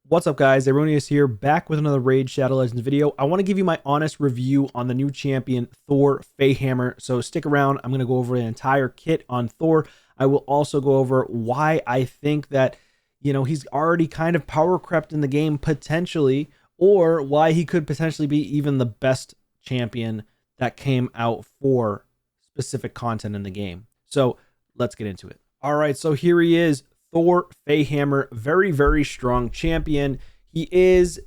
What's up, guys? Erroneous here, back with another Raid Shadow Legends video. I want to give you my honest review on the new champion, Thor Feyhammer. So stick around. I'm going to go over the entire kit on Thor. I will also go over why I think that, he's already kind of power crept in the game potentially, or why he could potentially be even the best champion that came out for specific content in the game. So let's get into it. All right, so here he is. Thor Feyhammer, very, very strong champion. He is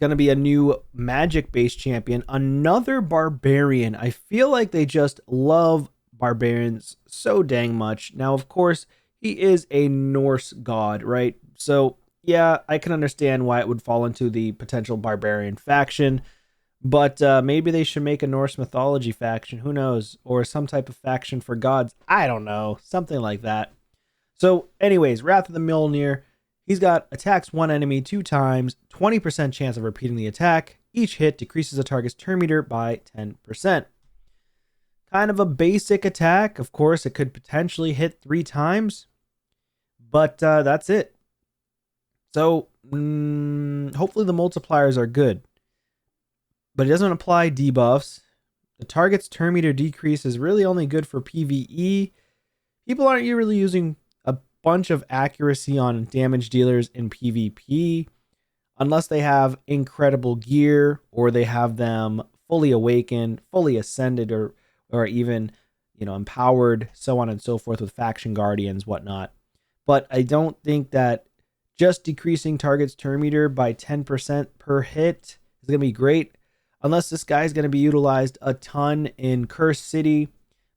going to be a new magic-based champion. Another barbarian. I feel like they just love barbarians so dang much. Now, of course, he is a Norse god, right? So, yeah, I can understand why it would fall into the potential barbarian faction. But maybe they should make a Norse mythology faction. Who knows? Or some type of faction for gods. I don't know. Something like that. So anyways, Wrath of the Mjolnir, he's got attacks one enemy 2 times, 20% chance of repeating the attack. Each hit decreases a target's turn meter by 10%. Kind of a basic attack. Of course, it could potentially hit 3 times, but that's it. So hopefully the multipliers are good, but it doesn't apply debuffs. The target's turn meter decrease is really only good for PvE. People aren't really using bunch of accuracy on damage dealers in PvP unless they have incredible gear or they have them fully awakened, fully ascended, or even empowered, so on and so forth, with faction guardians, whatnot. But I don't think that just decreasing target's turn meter by 10% per hit is going to be great unless this guy's going to be utilized a ton in Cursed City.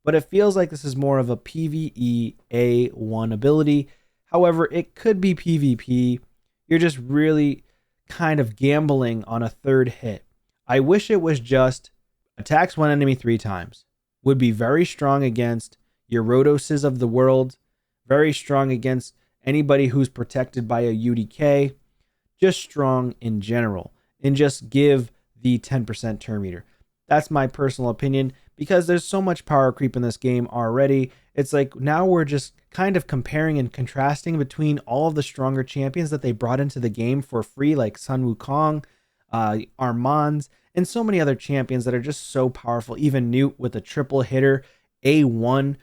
But it feels like this is more of a PvE A1 ability. However, it could be PvP. You're just really kind of gambling on a third hit. I wish it was just attacks one enemy 3 times. Would be very strong against your Rhodoses of the world. Very strong against anybody who's protected by a UDK. Just strong in general. And just give the 10% turn meter. That's my personal opinion, because there's so much power creep in this game already. It's like now we're just kind of comparing and contrasting between all of the stronger champions that they brought into the game for free, like Sun Wukong, Armands, and so many other champions that are just so powerful. Even Newt with a triple hitter, A1,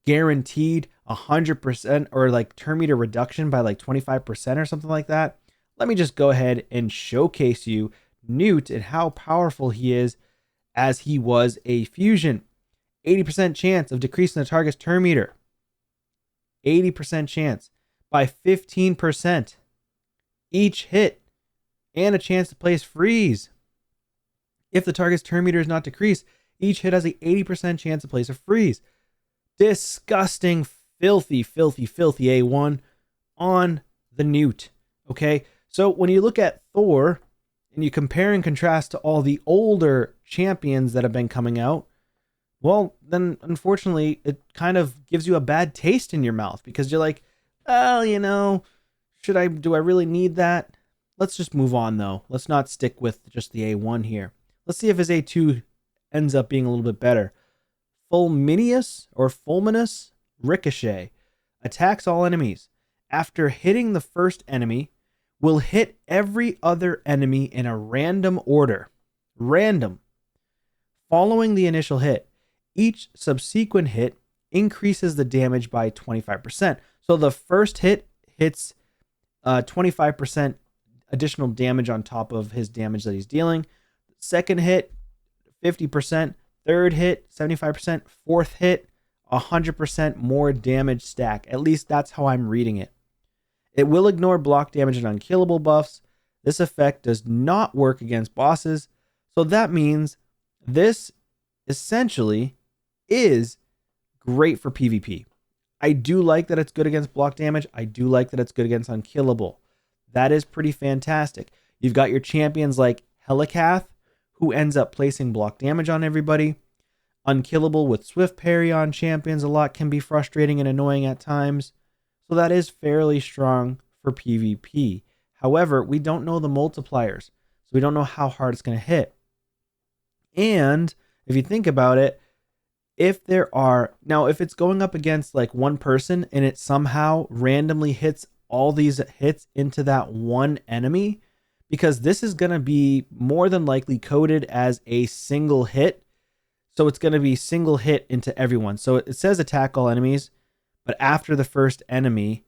guaranteed 100% or like turn meter reduction by like 25% or something like that. Let me just go ahead and showcase you Newt and how powerful he is as he was a fusion. 80% chance of decreasing the target's turn meter. 80% chance by 15% each hit, and a chance to place freeze. If the target's turn meter is not decreased, each hit has a 80% chance to place a freeze. Disgusting, filthy, filthy, filthy A1 on the Newt. Okay, so when you look at Thor and you compare and contrast to all the older champions that have been coming out, well, then unfortunately it kind of gives you a bad taste in your mouth, because you're like, oh, do I really need that? Let's just move on though. Let's not stick with just the A1 here. Let's see if his A2 ends up being a little bit better. Fulminous Ricochet attacks all enemies. After hitting the first enemy, will hit every other enemy in a random order. Random. Following the initial hit, each subsequent hit increases the damage by 25%. So the first hit hits 25% additional damage on top of his damage that he's dealing. Second hit, 50%. Third hit, 75%. Fourth hit, 100% more damage stack. At least that's how I'm reading it. It will ignore block damage and unkillable buffs. This effect does not work against bosses. So that means this essentially is great for PvP. I do like that it's good against block damage. I do like that it's good against unkillable. That is pretty fantastic. You've got your champions like Helikath, who ends up placing block damage on everybody. Unkillable with swift parry on champions a lot can be frustrating and annoying at times. So that is fairly strong for PvP. However, we don't know the multipliers, so we don't know how hard it's going to hit. And if you think about it, if it's going up against like one person and it somehow randomly hits all these hits into that one enemy, because this is going to be more than likely coded as a single hit. So it's going to be single hit into everyone. So it says attack all enemies, but after the first enemy,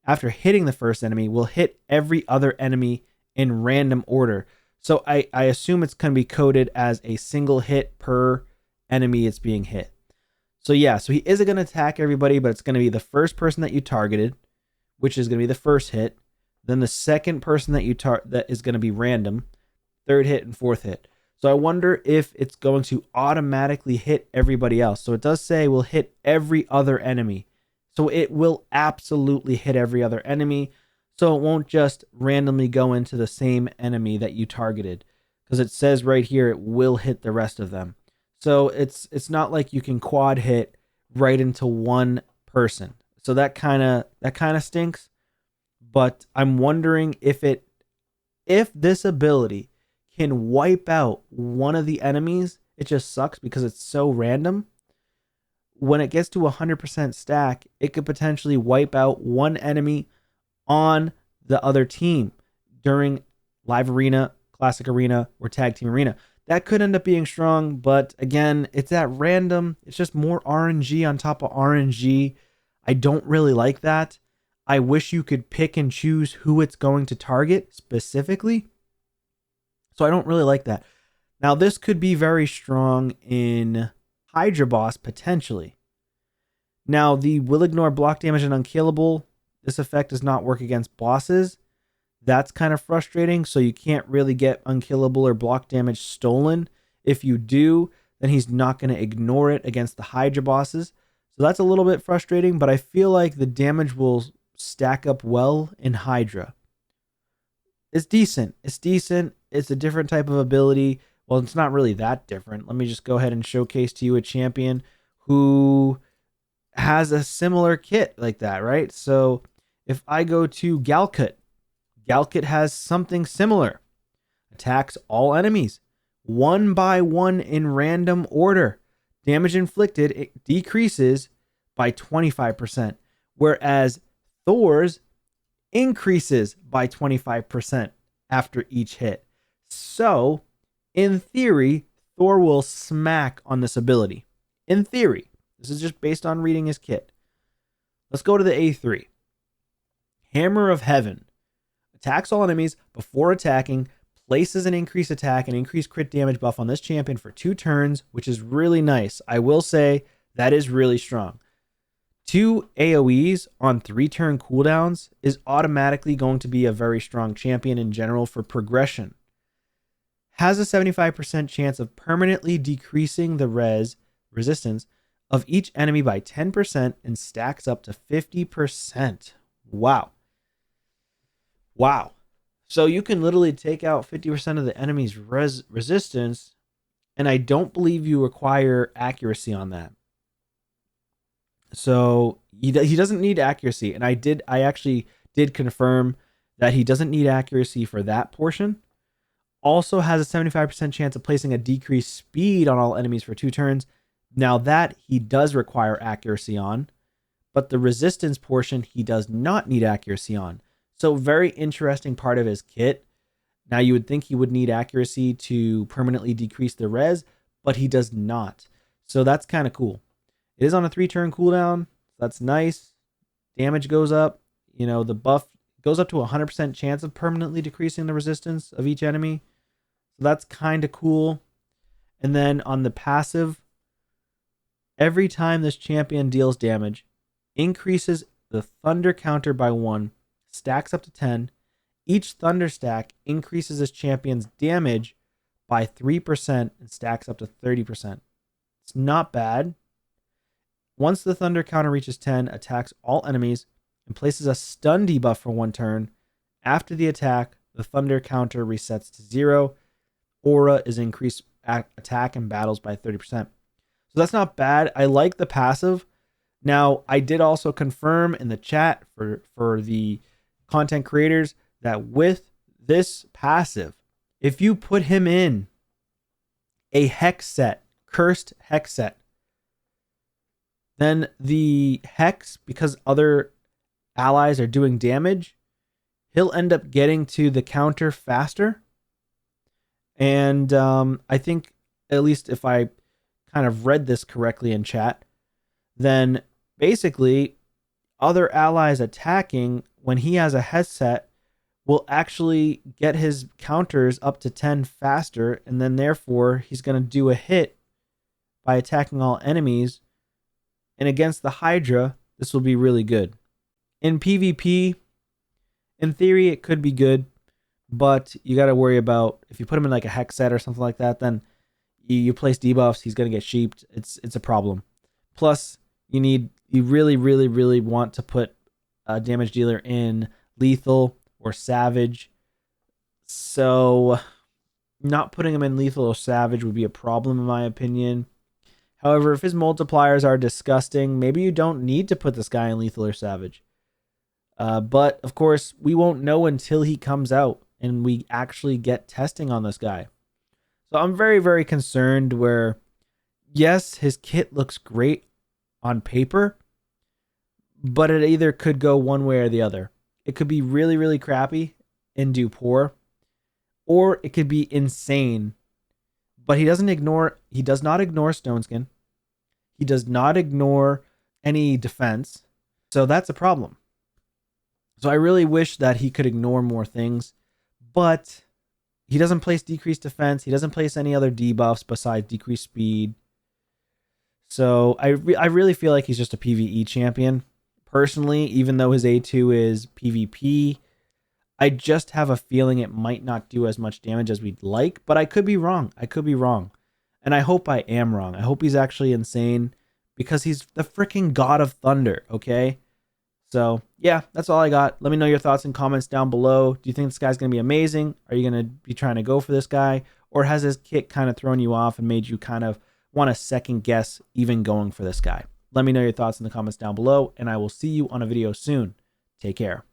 after hitting the first enemy, will hit every other enemy in random order. So I assume it's going to be coded as a single hit per enemy it's being hit. So yeah, so he isn't going to attack everybody, but it's going to be the first person that you targeted, which is going to be the first hit. Then the second person that you that is going to be random, third hit and fourth hit. So I wonder if it's going to automatically hit everybody else. So it does say will hit every other enemy. So it will absolutely hit every other enemy. So it won't just randomly go into the same enemy that you targeted, because it says right here it will hit the rest of them. So it's not like you can quad hit right into one person. So that kind of stinks. But I'm wondering if this ability can wipe out one of the enemies. It just sucks because it's so random. When it gets to 100% stack, it could potentially wipe out one enemy on the other team during live arena, classic arena, or tag team arena. That could end up being strong, but again, it's at random. It's just more RNG on top of RNG. I don't really like that. I wish you could pick and choose who it's going to target specifically. So I don't really like that. Now, this could be very strong in Hydra Boss, potentially. Now, the will ignore block damage and unkillable. This effect does not work against bosses. That's kind of frustrating. So you can't really get unkillable or block damage stolen. If you do, then he's not going to ignore it against the Hydra bosses. So that's a little bit frustrating, but I feel like the damage will stack up well in Hydra. It's decent. It's decent. It's a different type of ability. Well, it's not really that different. Let me just go ahead and showcase to you a champion who has a similar kit like that, right? So if I go to Galkut, Galkut has something similar. Attacks all enemies, one by one in random order. Damage inflicted, it decreases by 25%, whereas Thor's increases by 25% after each hit. So, in theory, Thor will smack on this ability. In theory. This is just based on reading his kit. Let's go to the A3. Hammer of Heaven. Attacks all enemies before attacking, places an increased attack and increased crit damage buff on this champion for 2 turns, which is really nice. I will say that is really strong. 2 AoEs on 3-turn cooldowns is automatically going to be a very strong champion in general for progression. Has a 75% chance of permanently decreasing the resistance of each enemy by 10% and stacks up to 50%. Wow. Wow. So you can literally take out 50% of the enemy's resistance, and I don't believe you require accuracy on that. So he doesn't need accuracy, and I actually did confirm that he doesn't need accuracy for that portion. Also has a 75% chance of placing a decreased speed on all enemies for 2 turns. Now that he does require accuracy on, but the resistance portion he does not need accuracy on. So very interesting part of his kit. Now you would think he would need accuracy to permanently decrease the res, but he does not. So that's kind of cool. It is on a 3-turn cooldown. That's nice. Damage goes up. You know, the buff goes up to 100% chance of permanently decreasing the resistance of each enemy. So that's kind of cool. And then on the passive, every time this champion deals damage, increases the thunder counter by 1, stacks up to 10. Each thunder stack increases this champion's damage by 3% and stacks up to 30%. It's not bad. Once the thunder counter reaches 10, attacks all enemies and places a stun debuff for 1 turn. After the attack, the thunder counter resets to 0. Aura is increased attack and battles by 30%. So that's not bad. I like the passive. Now, I did also confirm in the chat for the content creators that with this passive, if you put him in a hex set, cursed hex set, then the hex, because other allies are doing damage, he'll end up getting to the counter faster. And I think, at least if I kind of read this correctly in chat, then basically other allies attacking when he has a headset will actually get his counters up to 10 faster, and then therefore he's going to do a hit by attacking all enemies. And against the Hydra, this will be really good. In PvP, in theory, it could be good, but you got to worry about if you put him in like a hex set or something like that, then you place debuffs, he's going to get sheeped. It's a problem. Plus, you really want to put a damage dealer in lethal or savage. So not putting him in lethal or savage would be a problem in my opinion. However, if his multipliers are disgusting, maybe you don't need to put this guy in lethal or savage. But of course, we won't know until he comes out and we actually get testing on this guy. So I'm very concerned where, yes, his kit looks great on paper, but it either could go one way or the other. It could be really crappy and do poor, or it could be insane. But he does not ignore Stone Skin. He does not ignore any defense. So that's a problem. So I really wish that he could ignore more things, but he doesn't place decreased defense. He doesn't place any other debuffs besides decreased speed. So I really feel like he's just a PvE champion. Personally, even though his A2 is PvP, I just have a feeling it might not do as much damage as we'd like, but I could be wrong. And I hope I am wrong. I hope he's actually insane because he's the freaking God of Thunder, okay? So, yeah, that's all I got. Let me know your thoughts and comments down below. Do you think this guy's going to be amazing? Are you going to be trying to go for this guy? Or has his kit kind of thrown you off and made you kind of want to second guess even going for this guy? Let me know your thoughts in the comments down below, and I will see you on a video soon. Take care.